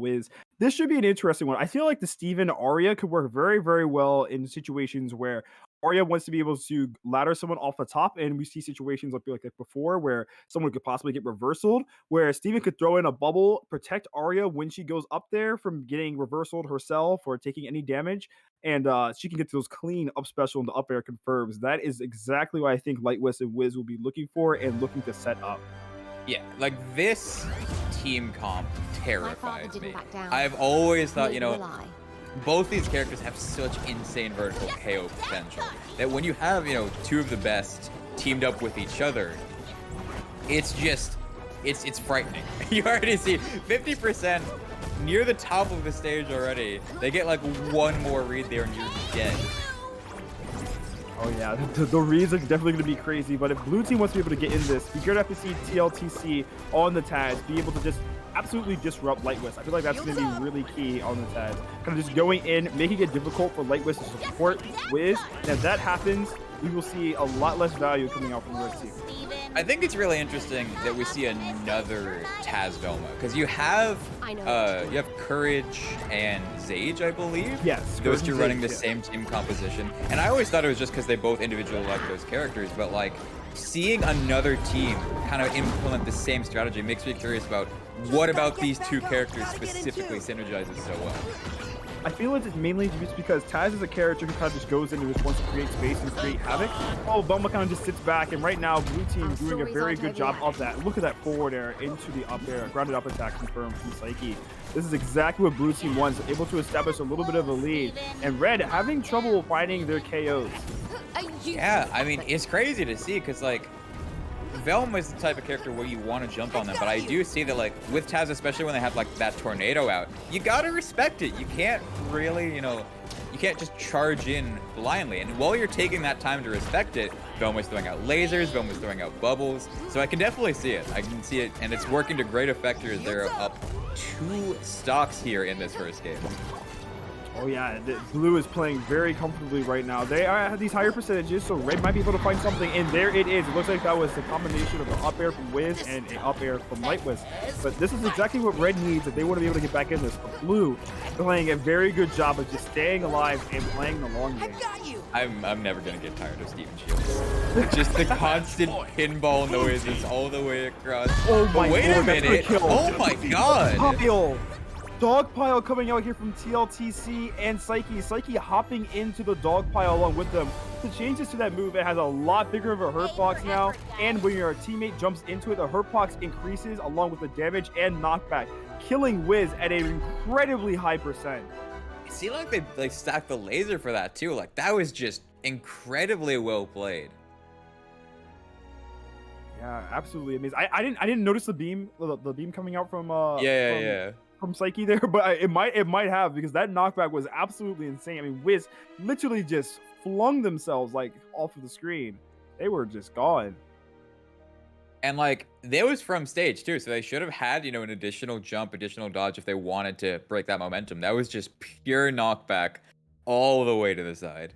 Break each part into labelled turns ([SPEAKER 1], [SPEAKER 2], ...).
[SPEAKER 1] Wiz. This should be an interesting one. I feel like the Steven Arya could work very, very well in situations where Arya wants to be able to ladder someone off the top, and we see situations like before where someone could possibly get reversaled, where Steven could throw in a bubble, protect Arya when she goes up there from getting reversaled herself or taking any damage, and she can get those clean up special and the up air confirms. That is exactly what I think LightWhisp and Wiz will be looking for and looking to set up.
[SPEAKER 2] Yeah, like this team comp terrifies me. I've always thought, you know, both these characters have such insane vertical KO potential that when you have, you know, two of the best teamed up with each other, it's just, it's frightening. You already see 50% near the top of the stage already. They get like one more read there and you're dead.
[SPEAKER 1] Oh yeah, the reads are definitely going to be crazy, but if blue team wants to be able to get in this, you're going to have to see TLTC on the Taz be able to just absolutely disrupt LightWhisp. I feel like that's going to be really key on the Taz. Kind of just going in, making it difficult for LightWhisp to support Wiz, and if that happens, we will see a lot less value coming out from Red team.
[SPEAKER 2] I think it's really interesting that we see another Taz Velma because you have Courage and Zage, I believe.
[SPEAKER 1] Yes,
[SPEAKER 2] those two running the same team composition, and I always thought it was just because they both individually like those characters. But like seeing another team kind of implement the same strategy makes me curious about what about these two characters specifically synergizes so well.
[SPEAKER 1] I feel like it's mainly just because Taz is a character who kind of just goes in and just wants to create space and create havoc. Oh, Velma kind of just sits back, and right now, blue team doing a very good job of that. Look at that forward air into the up air, grounded up attack confirmed from Saiki. This is exactly what blue team wants, able to establish a little bit of a lead. And red having trouble finding their KOs.
[SPEAKER 2] Yeah, I mean, it's crazy to see because like, Velma is the type of character where you want to jump on them, but I do see that like with Taz, especially when they have like that tornado out, you gotta respect it. You can't really, you know, you can't just charge in blindly. And while you're taking that time to respect it, Velma's throwing out lasers, Velma's throwing out bubbles. So I can definitely see it. I can see it, and it's working to great effect here as they're up 2 stocks here in this first game.
[SPEAKER 1] Oh yeah, blue is playing very comfortably right now. They are at these higher percentages, so red might be able to find something, and there it is. It looks like that was the combination of an up air from Wiz and an up air from LightWhisp. But this is exactly what red needs if they want to be able to get back in this. But blue playing a very good job of just staying alive and playing the long game.
[SPEAKER 2] I'm never gonna get tired of Steven Shields. Just the constant pinball noises all the way across.
[SPEAKER 1] Oh my
[SPEAKER 2] wait
[SPEAKER 1] Lord,
[SPEAKER 2] a minute! Oh my God!
[SPEAKER 1] Pile. Dogpile coming out here from TLTC and Saiki. Saiki hopping into the dogpile along with them. The changes to that move, it has a lot bigger of a hurt box now, and when your teammate jumps into it, the hurt box increases along with the damage and knockback, killing Wiz at an incredibly high percent.
[SPEAKER 2] It seemed like they like stacked the laser for that too. Like that was just incredibly well played.
[SPEAKER 1] Yeah, absolutely amazing. I didn't notice the beam coming out from from Saiki there, but it might have, because that knockback was absolutely insane. I mean, Wiz literally just flung themselves like off of the screen. They were just gone.
[SPEAKER 2] And like that was from stage too, so they should have had, you know, an additional jump, additional dodge if they wanted to break that momentum. That was just pure knockback all the way to the side.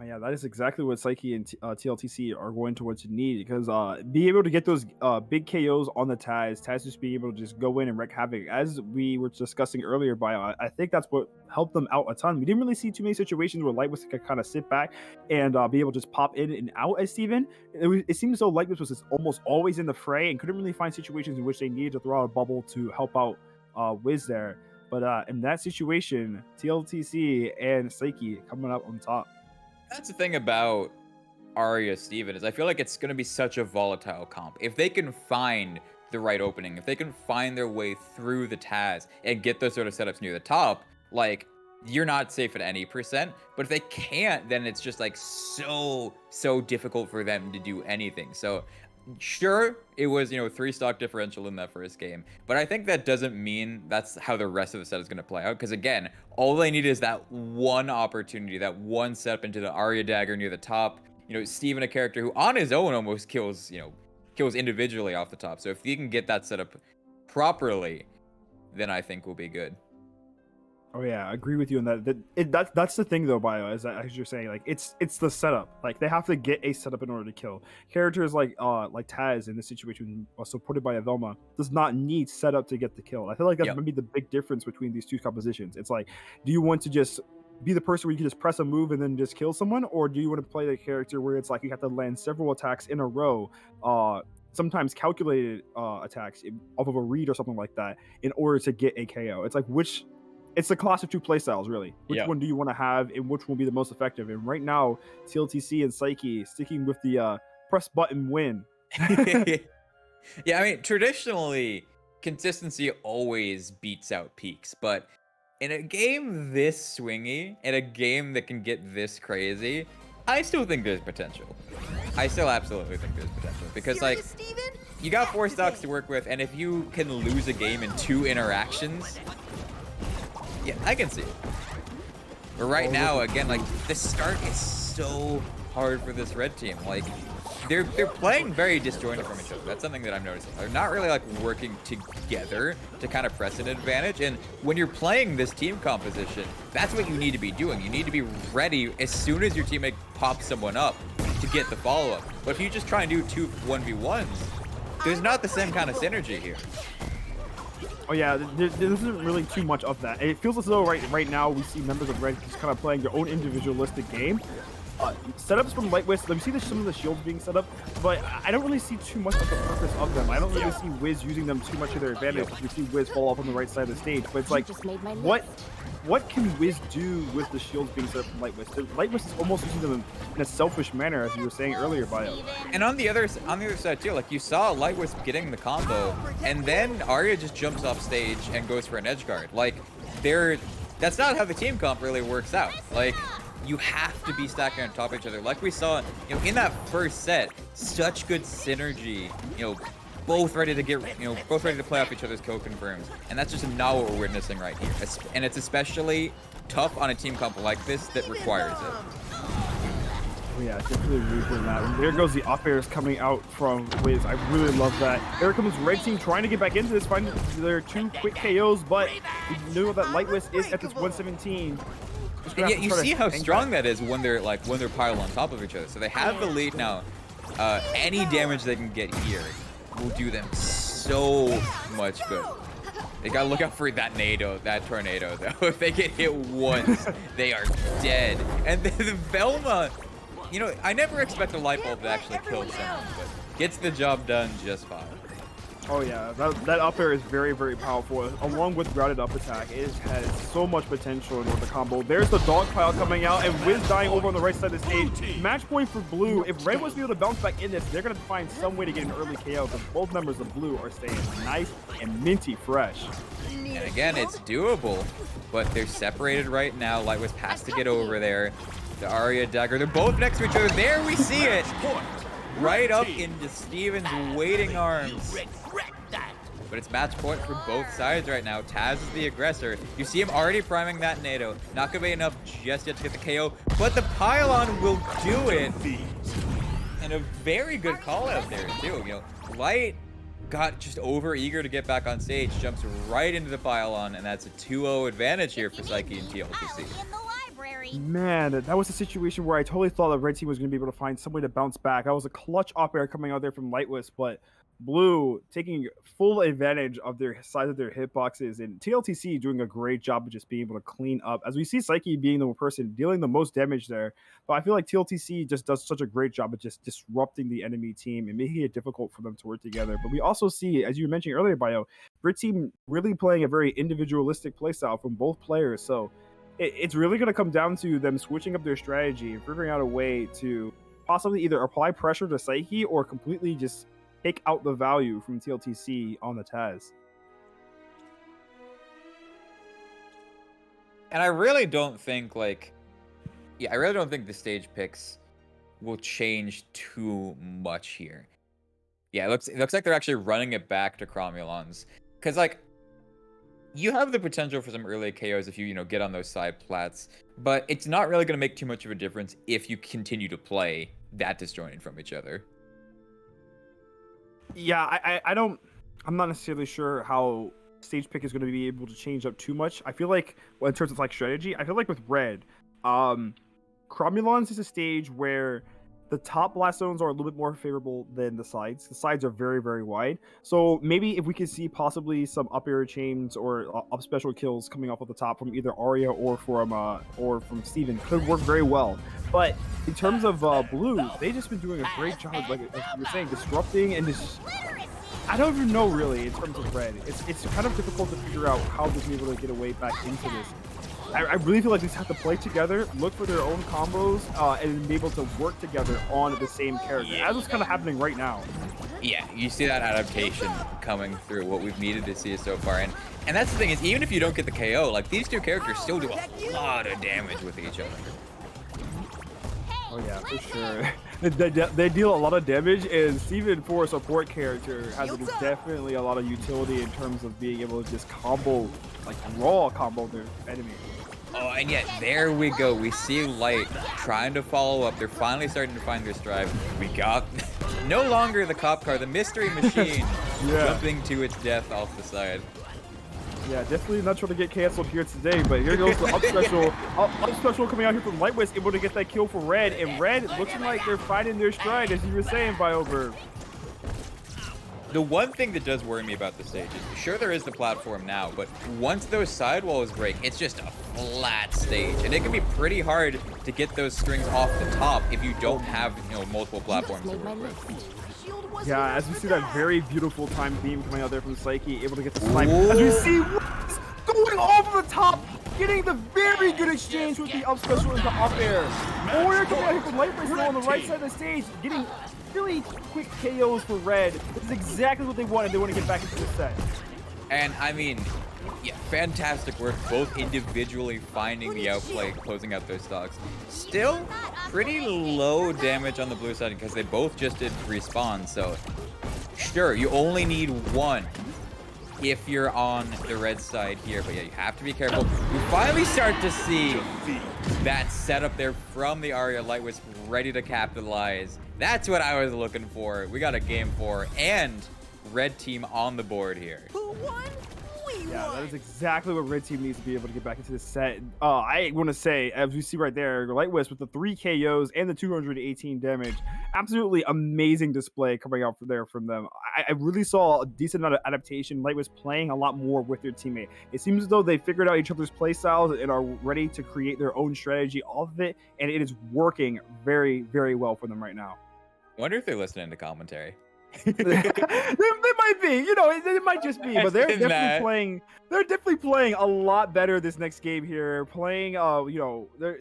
[SPEAKER 1] Oh yeah, that is exactly what Saiki and TLTC are going towards need, because be able to get those big KOs on the Taz just being able to just go in and wreak havoc, as we were discussing earlier. I think that's what helped them out a ton. We didn't really see too many situations where LightWhisp could kind of sit back and be able to just pop in and out as Steven. It seemed as though LightWhisp was just almost always in the fray and couldn't really find situations in which they needed to throw out a bubble to help out Wiz there. But in that situation, TLTC and Saiki coming up on top.
[SPEAKER 2] That's the thing about Arya Steven is I feel like it's going to be such a volatile comp. If they can find the right opening, if they can find their way through the Taz and get those sort of setups near the top, like you're not safe at any percent. But if they can't, then it's just like so difficult for them to do anything. So sure, it was, you know, 3 stock differential in that first game, but I think that doesn't mean that's how the rest of the set is going to play out, because again, all they need is that one opportunity, that one step into the Arya dagger near the top. You know, Steven, a character who on his own almost kills individually off the top. So if he can get that set up properly, then I think we'll be good.
[SPEAKER 1] Oh yeah, I agree with you on that. That's the thing though, Bio, is that as you're saying, like it's the setup. Like they have to get a setup in order to kill. Characters like Taz in this situation, supported by a Velma, does not need setup to get the kill. I feel like that's
[SPEAKER 2] Yep.
[SPEAKER 1] maybe the big difference between these two compositions. It's like, do you want to just be the person where you can just press a move and then just kill someone, or do you want to play the character where it's like you have to land several attacks in a row, sometimes calculated attacks off of a read or something like that in order to get a KO? It's like which it's the class of two playstyles, really. Which
[SPEAKER 2] Yep.
[SPEAKER 1] one do you want to have, and which will be the most effective? And right now, TLTC and Saiki sticking with the press button win.
[SPEAKER 2] Yeah, I mean, traditionally, consistency always beats out peaks, but in a game this swingy, in a game that can get this crazy, I still think there's potential. I still absolutely think there's potential because, like, you got 4 stocks to work with, and if you can lose a game in 2 interactions, yeah, I can see it. But right now, again, like, the start is so hard for this red team. Like, they're playing very disjointed from each other. That's something that I'm noticing. They're not really like working together to kind of press an advantage. And when you're playing this team composition, that's what you need to be doing. You need to be ready as soon as your teammate pops someone up to get the follow-up. But if you just try and do 2 1v1s, there's not the same kind of synergy here.
[SPEAKER 1] Oh yeah, there isn't really too much of that. It feels as though right now we see members of Red just kind of playing their own individualistic game. Setups from LightWhisp, we see some of the shields being set up, but I don't really see too much of the purpose of them. I don't really see Wiz using them too much to their advantage. We see Wiz fall off on the right side of the stage, but it's like, what can Wiz do with the shields being set up from LightWhisp? LightWhisp is almost using them in a selfish manner, as you were saying earlier, Bio.
[SPEAKER 2] And on the other side too, like you saw LightWhisp getting the combo, and then Arya just jumps off stage and goes for an edge guard. Like, that's not how the team comp really works out. Like, you have to be stacking on top of each other. Like we saw, in that first set, such good synergy, both ready to play off each other's kill confirms. And that's just not what we're witnessing right here. And it's especially tough on a team comp like this that requires it.
[SPEAKER 1] Oh yeah, definitely agree with that. There goes the up airs coming out from Wiz. I really love that. There comes Red Team trying to get back into this, finding their 2 quick KOs, but we know that LightWhisp is at this 117.
[SPEAKER 2] And yet you see how strong that is when they're piled on top of each other. So they have the lead now. Any damage they can get here will do them so much good. They gotta look out for that tornado though. If they get hit once, they are dead. And the Velma, I never expect a light bulb to actually kill someone, but gets the job done just fine.
[SPEAKER 1] Oh yeah, that up air is very, very powerful. Along with grounded up attack, it has so much potential in order to combo. There's the dog pile coming out, and Wiz dying over on the right side of the stage. Match point for Blue. If Red was able to bounce back in this, they're gonna find some way to get an early KO, because both members of Blue are staying nice and minty fresh.
[SPEAKER 2] And again, it's doable, but they're separated right now. LightWhisp has to get over there. The Arya dagger, they're both next to each other. There we see it. Right up into Steven's waiting arms. But it's match point for both sides right now. Taz is the aggressor. You see him already priming that NATO. Not gonna be enough just yet to get the KO, but the pylon will do it. And a very good call out there too. Light got just over eager to get back on stage, jumps right into the pylon, and that's a 2-0 advantage here for Saiki and TLTC.
[SPEAKER 1] Man, that was a situation where I totally thought the Red Team was going to be able to find some way to bounce back. That was a clutch up air coming out there from LightWhisp, but Blue taking full advantage of their size of their hitboxes, and TLTC doing a great job of just being able to clean up. As we see Saiki being the person dealing the most damage there, but I feel like TLTC just does such a great job of just disrupting the enemy team and making it difficult for them to work together. But we also see, as you mentioned earlier, Bio, Red Team really playing a very individualistic playstyle from both players. So it's really going to come down to them switching up their strategy and figuring out a way to possibly either apply pressure to Saiki or completely just take out the value from TLTC on the Taz.
[SPEAKER 2] And I really don't think I really don't think the stage picks will change too much here. Yeah, it looks like they're actually running it back to Cromulons. Because, you have the potential for some early KOs if you, get on those side plats, but it's not really going to make too much of a difference if you continue to play that disjointed from each other.
[SPEAKER 1] Yeah, I'm not necessarily sure how stage pick is going to be able to change up too much. I feel like, well, in terms of like strategy, I feel like with red, Cromulons is a stage where the top blast zones are a little bit more favorable than the sides. The sides are very, very wide. So maybe if we could see possibly some up air chains or up special kills coming off of the top from either Arya or from Steven could work very well. But in terms of blue, they've just been doing a great job, like you were saying, disrupting and just. I don't even know really in terms of red. It's kind of difficult to figure out how they're going to be able to get away back into this. I really feel like they just have to play together, look for their own combos, and be able to work together on the same character. As what's kind of happening right now.
[SPEAKER 2] Yeah, you see that adaptation coming through, what we've needed to see so far. And that's the thing is, even if you don't get the KO, like these two characters still do a lot of damage with each other.
[SPEAKER 1] Oh yeah, for sure. They deal a lot of damage, and Steven, for a support character, has definitely a lot of utility in terms of being able to just combo, like raw combo their enemy.
[SPEAKER 2] Oh, and yet there we go. We see Light trying to follow up. They're finally starting to find their stride. We got no longer the cop car, the mystery machine jumping to its death off the side.
[SPEAKER 1] Yeah, definitely not trying to get canceled here today, but here goes the up special. Up special coming out here from LightWhisp, able to get that kill for red, and red looking like they're finding their stride, as you were saying, Biover.
[SPEAKER 2] The one thing that does worry me about the stage is, sure, there is the platform now, but once those sidewalls break, it's just a flat stage, and it can be pretty hard to get those strings off the top if you don't have, multiple platforms to work with.
[SPEAKER 1] Yeah, as we see that very beautiful time beam coming out there from Saiki, able to get the snipe. As we see going over the top, getting the very good exchange with the up special into up air. Warrior coming out here from LightWhisp on the right side of the stage, getting really quick KOs for red. This is exactly what they wanted. They want to get back into the set.
[SPEAKER 2] And I mean, yeah, fantastic work, both individually finding the outplay, closing out those stocks. Still pretty low damage on the blue side because they both just did respawn. So sure, you only need one if you're on the red side here, but yeah, you have to be careful. You finally start to see that setup there from the Arya. LightWhisp ready to capitalize. That's what I was looking for. We got a game 4 and red team on the board here.
[SPEAKER 3] Who won?
[SPEAKER 1] Yeah, that is exactly what red team needs to be able to get back into the set. I want to say, as we see right there, LightWhisp with the 3 KOs and the 218 damage. Absolutely amazing display coming out from them. I really saw a decent amount of adaptation. LightWhisp playing a lot more with their teammate. It seems as though they figured out each other's play styles and are ready to create their own strategy off of it, and it is working very, very well for them right now.
[SPEAKER 2] I wonder if they're listening to commentary.
[SPEAKER 1] they might be, it might just be, but they're definitely playing. They're definitely playing a lot better this next game here. Playing,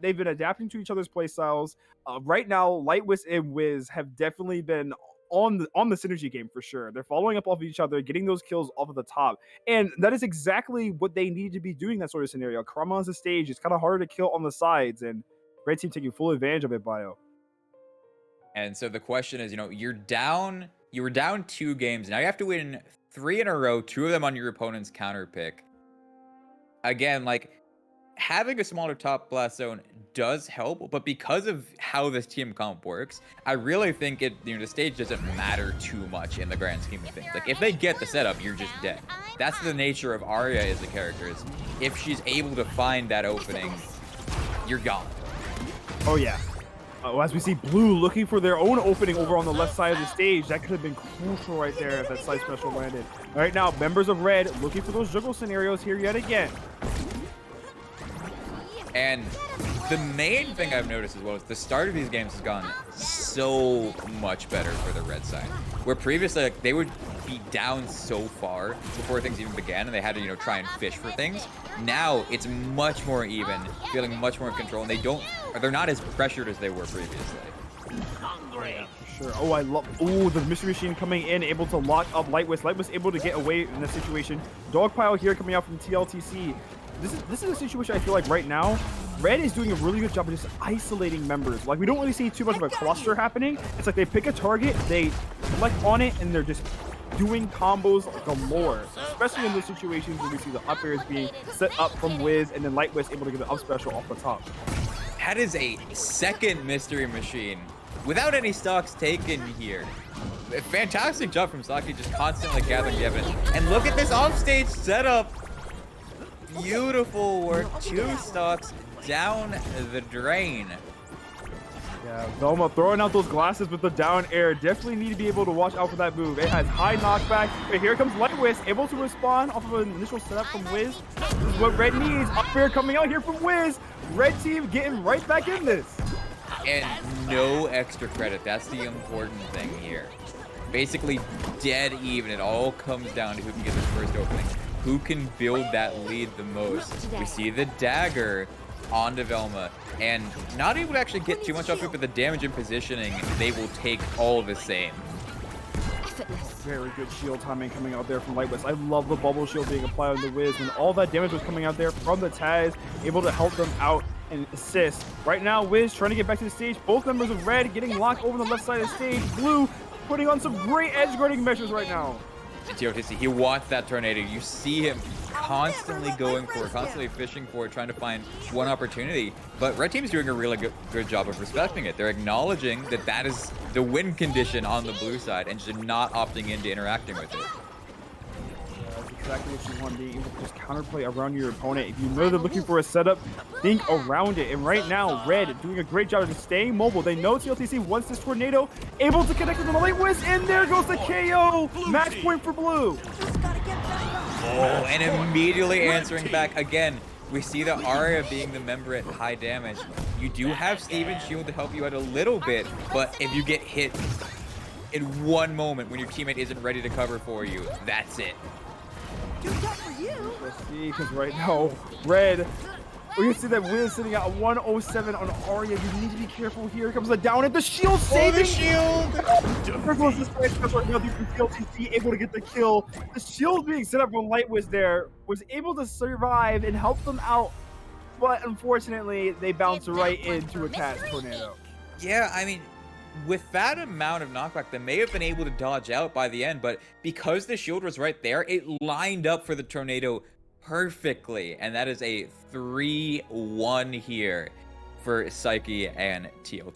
[SPEAKER 1] they've been adapting to each other's play styles. Right now, LightWhisp and Wiz have definitely been on the synergy game for sure. They're following up off of each other, getting those kills off of the top, and that is exactly what they need to be doing. That sort of scenario. Karma on the stage. It's kind of harder to kill on the sides, and red team taking full advantage of it. Bio.
[SPEAKER 2] And so the question is, you're down. You were down 2 games. Now you have to win 3 in a row, 2 of them on your opponent's counter pick. Again, like, having a smaller top blast zone does help, but because of how this team comp works, I really think the stage doesn't matter too much in the grand scheme of things. Like, if they get the setup, you're just dead. That's the nature of Arya as a character. Is if she's able to find that opening, you're gone.
[SPEAKER 1] Oh yeah. As we see blue looking for their own opening over on the left side of the stage. That could have been crucial right there if that side special landed. Right now, members of red looking for those juggle scenarios here yet again.
[SPEAKER 2] And the main thing I've noticed as well is the start of these games has gone so much better for the red side. Where previously, like, they would be down so far before things even began, and they had to, try and fish for things. Now it's much more even, feeling much more in control, and they're not as pressured as they were previously.
[SPEAKER 1] Yeah, for sure. Oh, I love. Oh, the mystery machine coming in, able to lock up LightWhisp. LightWhisp able to get away in this situation. Dogpile here coming out from TLTC. This is a situation I feel like right now, red is doing a really good job of just isolating members. Like, we don't really see too much of a cluster happening. It's like they pick a target, they select on it, and they're just doing combos galore, especially in those situations where we see the up airs being set up from Wiz, and then LightWhisp able to get the up special off the top.
[SPEAKER 2] That is a second mystery machine without any stocks taken here. fantastic job from Saiki, just constantly gathering the evidence. And look at this offstage setup. Beautiful work. 2 stocks down the drain.
[SPEAKER 1] Yeah, Velma throwing out those glasses with the down air. Definitely need to be able to watch out for that move. It has high knockback, but here comes LightWhisp, able to respond off of an initial setup from Wiz. This is what Red needs. Up air coming out here from Wiz. Red team getting right back in this.
[SPEAKER 2] And no extra credit. That's the important thing here. Basically dead even. It all comes down to who can get this first opening. Who can build that lead the most. We see the dagger onto Velma, and not able to actually get too much off it, but the damage and positioning, they will take all the same.
[SPEAKER 1] Very good shield timing coming out there from LightWhisp. I love the bubble shield being applied on the Wiz when all that damage was coming out there from the Taz, able to help them out and assist. Right now, Wiz trying to get back to the stage. Both members of Red getting locked over on the left side of the stage. Blue putting on some great edge guarding measures right now.
[SPEAKER 2] TLTC, he wants that tornado. You see him constantly going for it, constantly fishing for it, trying to find one opportunity. But Red Team's doing a really good job of respecting it. They're acknowledging that that is the win condition on the blue side and just not opting into interacting with it.
[SPEAKER 1] That's exactly what you want, being able to just counterplay around your opponent. If you know they're looking for a setup, think around it. And right now, Red doing a great job of just staying mobile. They know TLTC wants this tornado, able to connect with the LightWhisp, and there goes the KO. Match point for Blue.
[SPEAKER 2] Oh, and immediately answering back again. We see the Arya being the member at high damage. You do have Steven's shield to help you out a little bit, but if you get hit in one moment when your teammate isn't ready to cover for you, that's it.
[SPEAKER 1] Let's see, because right now, Red, we can see that Wiz sitting at 107 on Arya. You need to be careful here. Here comes the down at the shield, saving.
[SPEAKER 2] The shield!
[SPEAKER 1] There goes this right now from TLTC, able to get the kill. The shield being set up when LightWhisp there was able to survive and help them out, but unfortunately, they bounced right into a Cat's tornado.
[SPEAKER 2] Yeah, I mean, with that amount of knockback, they may have been able to dodge out by the end, but because the shield was right there, it lined up for the tornado perfectly, and that is a 3-1 here for Saiki and TLT.